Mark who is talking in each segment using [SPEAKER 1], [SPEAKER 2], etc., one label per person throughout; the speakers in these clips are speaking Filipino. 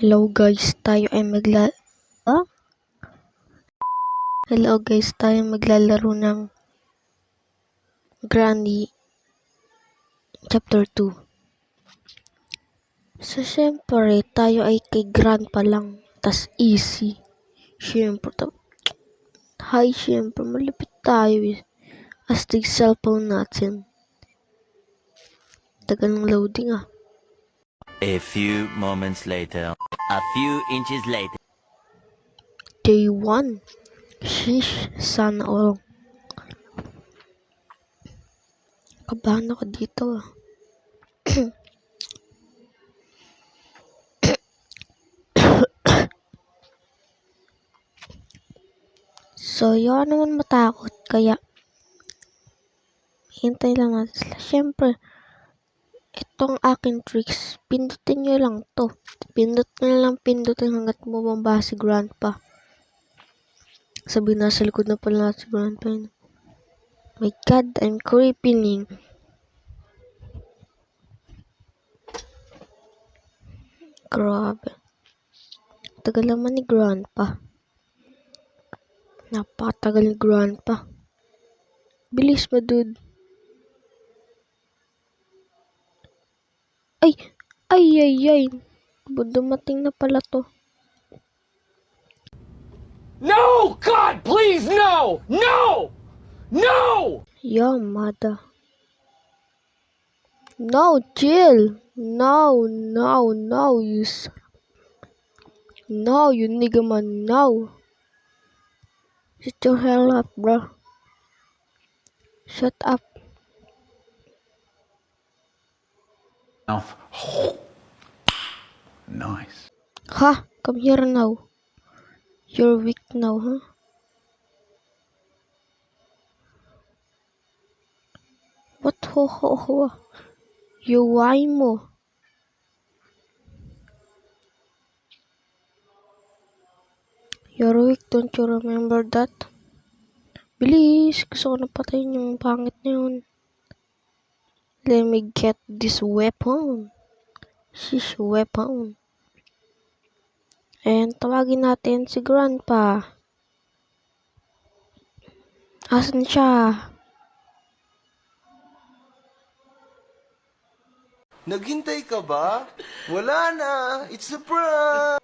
[SPEAKER 1] Hello guys, tayo ay maglalaro ng Granny Chapter 2. So syempre, tayo ay kay Grand pa lang, tas easy. Syempre, syempre, malapit tayo eh. Astig cellphone natin. Tagal ng loading ah.
[SPEAKER 2] A few moments later. A few inches later.
[SPEAKER 1] Day 1. Sheesh, sana all. Kabahan ako dito ah. So, yun naman matakot. Kaya, hintay lang natin sila. Syempre, itong aking tricks, pindutin nyo lang to. Pindutin hanggat bumaba si Grandpa. Sabi nasa likod na pala si Grandpa yun. My God, I'm creeping. Grabe. Tagal naman ni Grandpa. Napakatagal ni Grandpa. Bilis mo, dude. Ay. Dumating na pala to.
[SPEAKER 3] No! God, please, no! No! No!
[SPEAKER 1] Yamada. No, chill. No, you No, you nigga man, no. Shut your hell up, bro. Shut up.
[SPEAKER 3] Nice.
[SPEAKER 1] Ha? Come here now. You're weak now, huh? What ho? You why mo? You're weak, don't you remember that? Bilis, gusto ko na patayin yung pangit na yun. Let me get this weapon. Shish, weapon. And tawagin natin si Grandpa. Asan siya?
[SPEAKER 4] Naghintay ka ba? Wala na. It's a prank.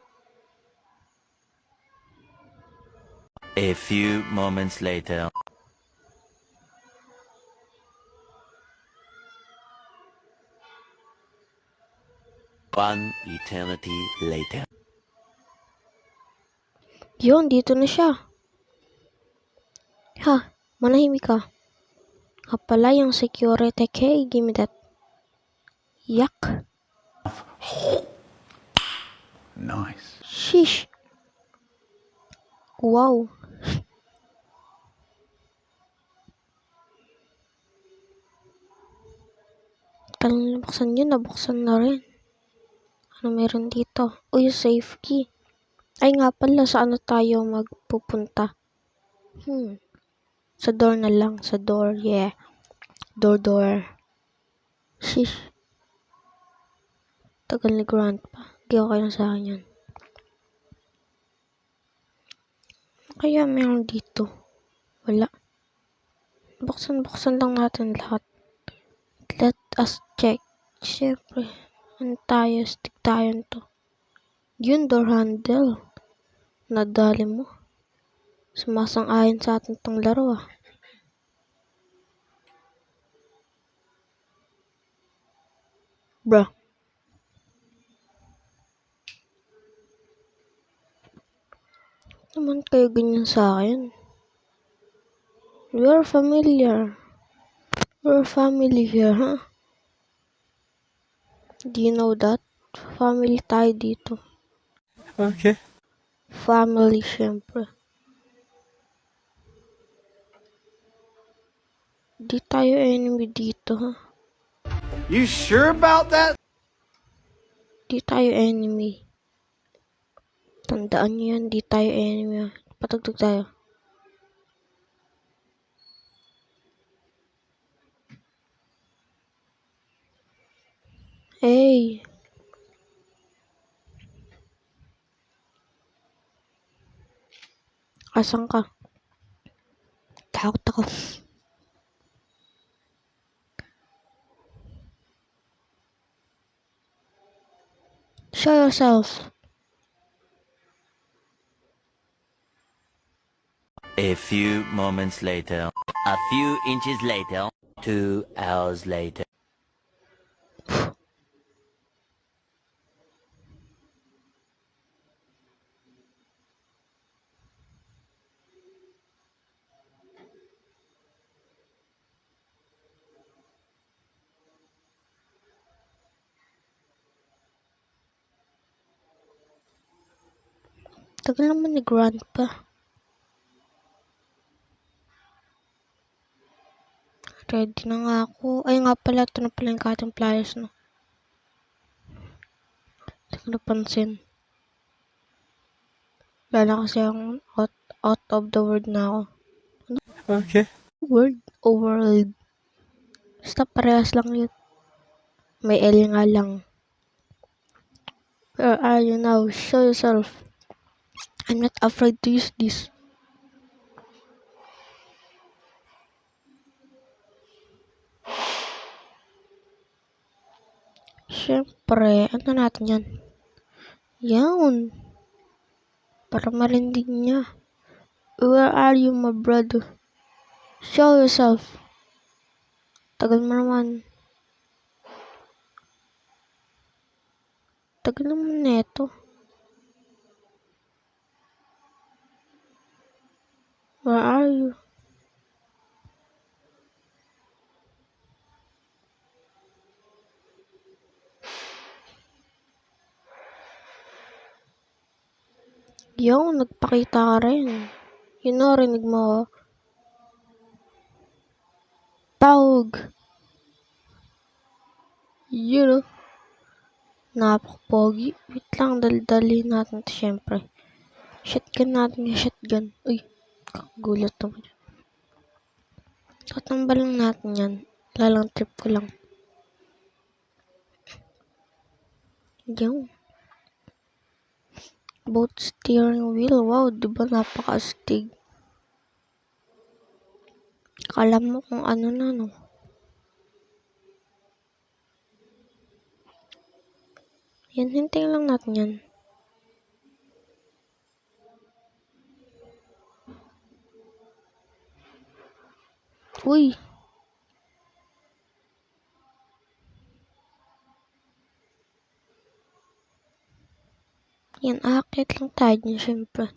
[SPEAKER 2] A few moments later. One eternity later.
[SPEAKER 1] Yun, dito na siya. Ha, manahimik ka. Pala yung security key. Give me that. Yak.
[SPEAKER 3] Nice.
[SPEAKER 1] Sheesh. Wow. Kailan nabuksan yun? Nabuksan na rin. Ano meron dito? Uy, safe key. Ay nga pala, saan na tayo magpupunta? Sa door na lang. Sa door, yeah. Door. Shish. Tagal ni Grandpa. Hindi okay lang sa akin yan. Kaya meron dito. Wala. Buksan lang natin lahat. Let us check. Siyempre. Ano tayo? Stick tayo to. Yun, door handle. Nadali mo. Sumasang-ayon sa atin tong laro ah. Bruh. Naman kayo ganyan sa akin. We're familiar. We're family here, huh? Do you know that? Family tayo dito.
[SPEAKER 3] Okay.
[SPEAKER 1] Family, syempre. Di tayo enemy dito, huh?
[SPEAKER 3] You sure about that?
[SPEAKER 1] Di tayo enemy. Tandaan nyo yan, di tayo enemy. Patugtog tayo. Hey. Asan ka? Takot ako. Show yourself.
[SPEAKER 2] A few moments later. A few inches later. 2 hours later.
[SPEAKER 1] Tagal naman ni Grandpa. Ready na nga ako. Ay nga pala, ito na pala yung cutting pliers, no? Hindi ko napansin. Lala kasi ang out of the world na ako.
[SPEAKER 3] Okay.
[SPEAKER 1] World o world? Basta parehas lang yun. May L nga lang. Where are you now? Show yourself. I'm not afraid to use this. Siyempre, ano natin yan? Yan. Para marinig niya. Where are you, my brother? Show yourself. Tagal mo naman. Tagal naman neto. Where are you? Yo, nagpakita ka rin. Yun o, rinig mo. Tawag. Yun o. Napakapogi. Wait lang, dali natin ito syempre. Shotgun natin yung shotgun. Uy, gulat naman yun. Tatamba lang natin yan. Lalang trip ko lang. Yo. Both steering wheel. Wow, diba napaka-astig. Akala mo kung ano na, no? Yan, hintayin lang natin yan. Uy! Yan, akit lang tayo niya, syempre.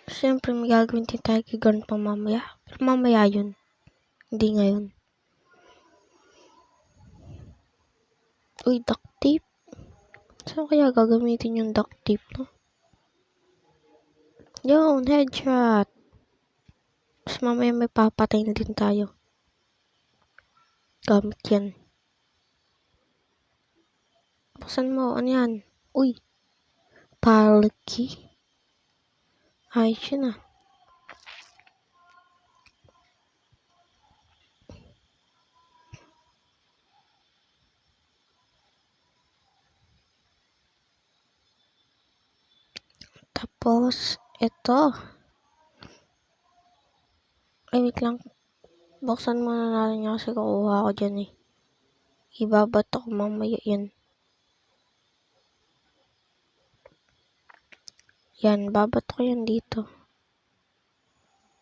[SPEAKER 1] Syempre, may gagawin din tayo kay Grandpa mamaya. Pero mamaya yun. Hindi ngayon. Uy, duct tape. Saan kaya gagamitin yung duct tape, no? Yun, headshot. Tapos mamaya may papatayin din tayo. Gamit yan. Buksan mo, ano yan? Uy, palki. Ayos yun ah. Tapos, ito. Ay, wait lang. Buksan muna natin yan kasi kukuha ko dyan eh. Ibabato ko mamaya yan. Yan, babato ko yan dito.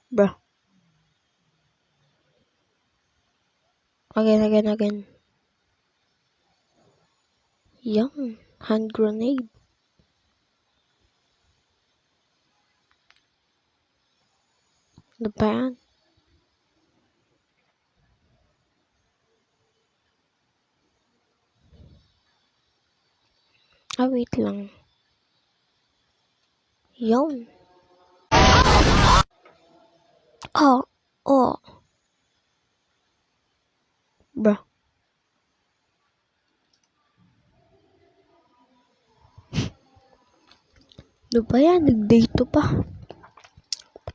[SPEAKER 1] Bruh. Again. Yan, hand grenade. Ano ba yan? Ah, wait lang. Yun. Oh. Bruh. Ano ba yan? Nag-date pa.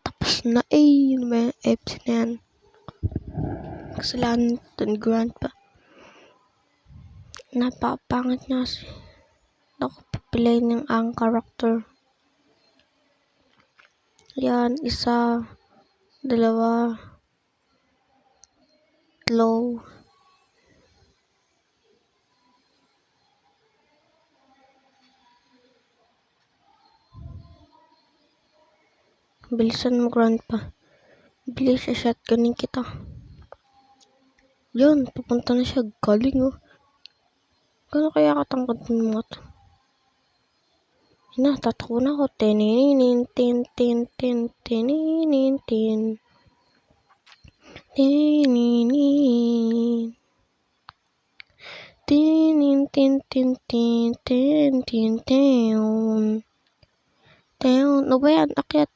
[SPEAKER 1] Tapos na eh. Yun ba yung FC na yan? Kasalanan ito ni Grandpa. Napapangit niya kasi. Ako papilay ng ang character. Yan, isa, dalawa, tatlo. Bilisan mo, grandpa. Bilis siya, shotgunin kita. Yun, pupunta na siya. Galing, oh. Gano'n kaya katangkad ng mga to? Na, tatakbo na ako. Tininin, tin, tin, tin, tininin, tin. Tininin. Tinin, tin, tin, tin, tin, tin, tin. Tin, ano ba yan? Akyat.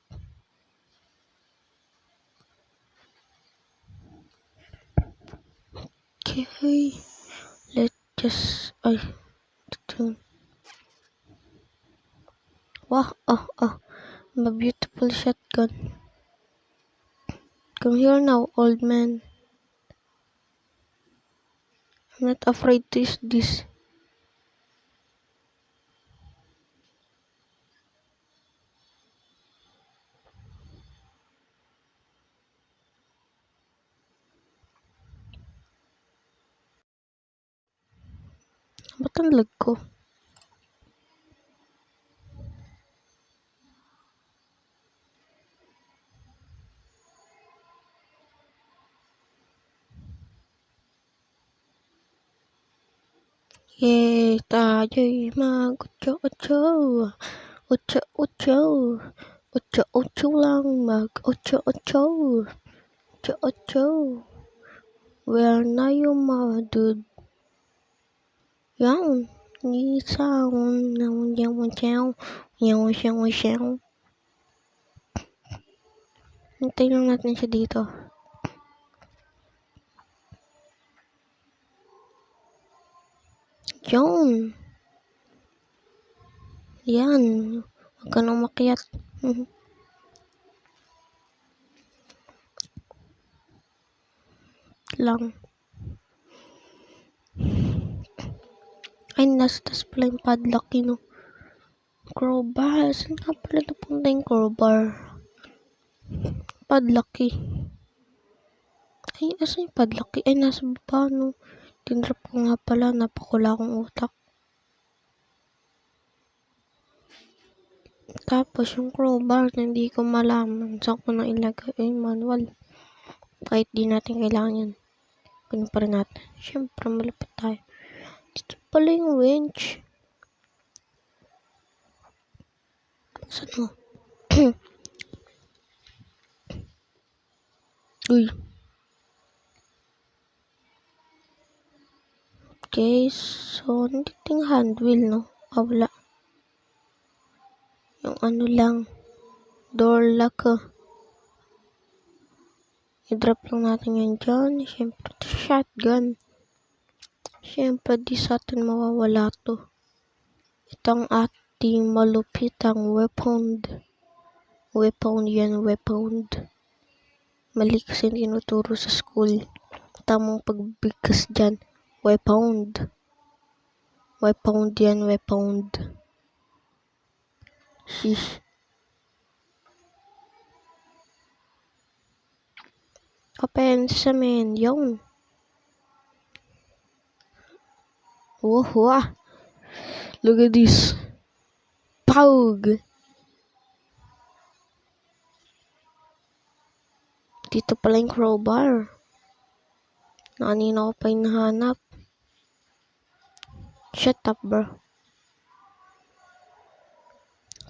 [SPEAKER 1] Okay. Let's just, ay, tutun. Wow, a beautiful shotgun. Come here now, old man. I'm not afraid to use this. Ba't ang lag ko? Yay, tayo'y mag-utso-utso. Utso-utso. Utso-utso lang, mag-utso-utso. Utso-utso. Where na yung mga dude? Yan. Isang yaw. Hintayin lang natin siya dito. Yun. Yan. Huwag ka nang makiat. Lang. Ay, nas pala yung padlock yun, no? Crowbar. Saan nga pala napunta yung crowbar? Padlock eh. Ay, asan yung padlock eh? Ay, nasa baba, no? Tinrap ko nga pala. Napakula akong utak. Tapos, yung crowbar, hindi ko malaman saan ko na ilagay yung manual. Kahit di natin kailangan yan. Ganun pa rin natin. Siyempre, malapit tayo. Dito pala yung winch. Saan mo? Uy. Okay, so, hindi ting handwheel, no? Wala. Yung ano lang. Door lock, I-drop lang natin yan dyan. Siyempre, shotgun. Siyempre, di sa atin mawawala to. Itong ating malupitang weapon. Weapon. Mali kasi tinuturo sa school. Tamang pagbigkas dyan. Weapon yan. Shish. Open sesame. Yun. Wow. Look at this. Pog. Dito pala yung crowbar. Kanina ko pa yung nahanap. Shut up, bro.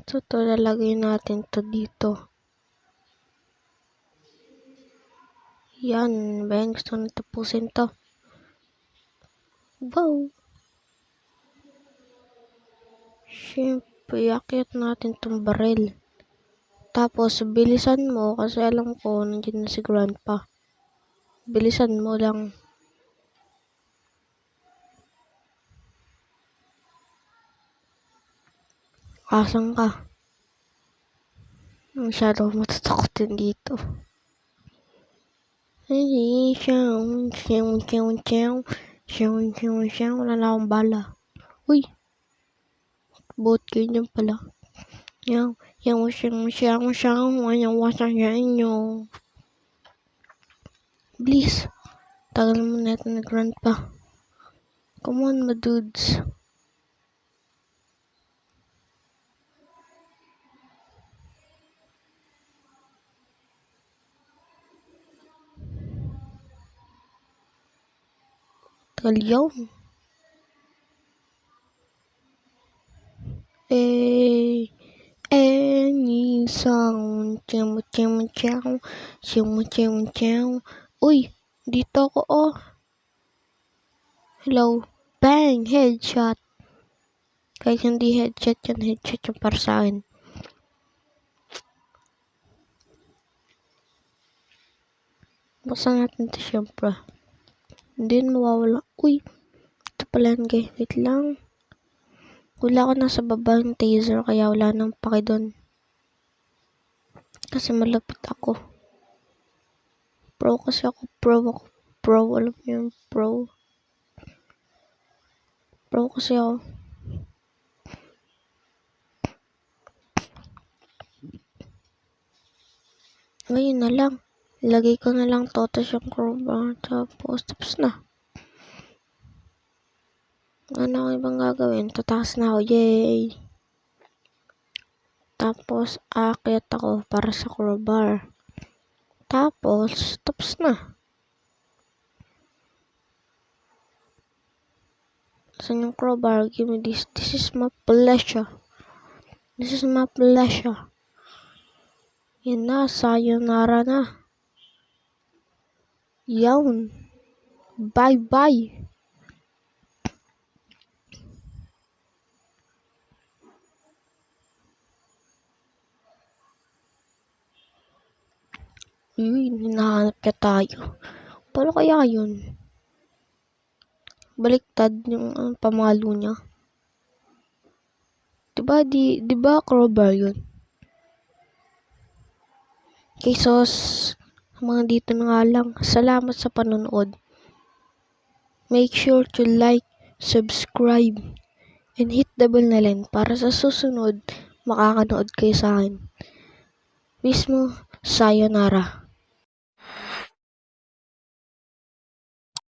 [SPEAKER 1] So, ito lalagay natin to dito. Yan. Bang, gusto na tapusin to. Wow. Siyempre, yakit natin tong baril. Tapos, bilisan mo kasi alam ko nandiyan na si grandpa. Bilisan mo lang. Asan ka? Masyado matatakotin dito. Ay, wala na akong bala. Uy! Boat kayo dyan pala. Please, tagal mo na ito na grandpa. Come on, my dudes. Tagal yun. Any song. Uy, dito ako oh. Hello. Bang! Headshot. Kahit hindi headshot yung para sa akin. Buksan natin ito syempre. Hindi mawawala. Uy, ito pala yung guys. Wait lang. Wala ako nasa baba ng taser kaya wala nang paki doon. Kasi malapit ako. Pro kasi ako. Pro. Alam mo yung pro. Pro kasi ako. Ngayon na lang. Lagay ko na lang totos yung crowbar. Tapos na. Ano ako ibang gagawin? Tataas na ako. Yay! Tapos, aakyat ako para sa crowbar. Tapos na. Saan yung crowbar? Give me this. This is my pleasure. Yan na. Sayonara na. Yawn. Bye-bye. Uy, hinahanap ka tayo. Paano kaya yun? Baliktad yung pamalo niya. Diba crowbar yun? Okay, sos, mga dito na nga lang. Salamat sa panonood. Make sure to like, subscribe, and hit the bell na rin para sa susunod makakanood kayo sa akin. Mismo, sayonara.